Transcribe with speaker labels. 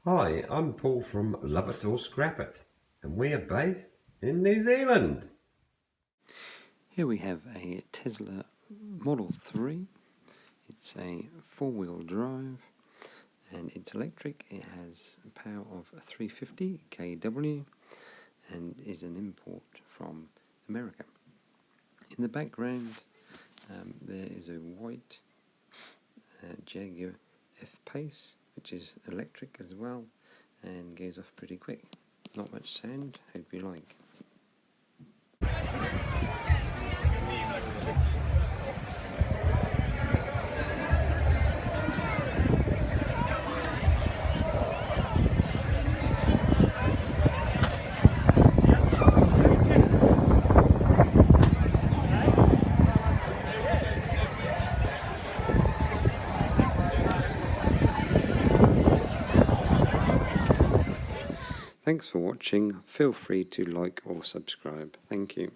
Speaker 1: Hi, I'm Paul from Love It or Scrap It, and we are based in New Zealand.
Speaker 2: Here we have a Tesla Model 3. It's a four-wheel drive and it's electric. It has a power of 350 kW and is an import from America. In the background there is a white Jaguar F-Pace, which is electric as well and goes off pretty quick. Not much sound, hope you like. Thanks for watching. Feel free to like or subscribe. Thank you.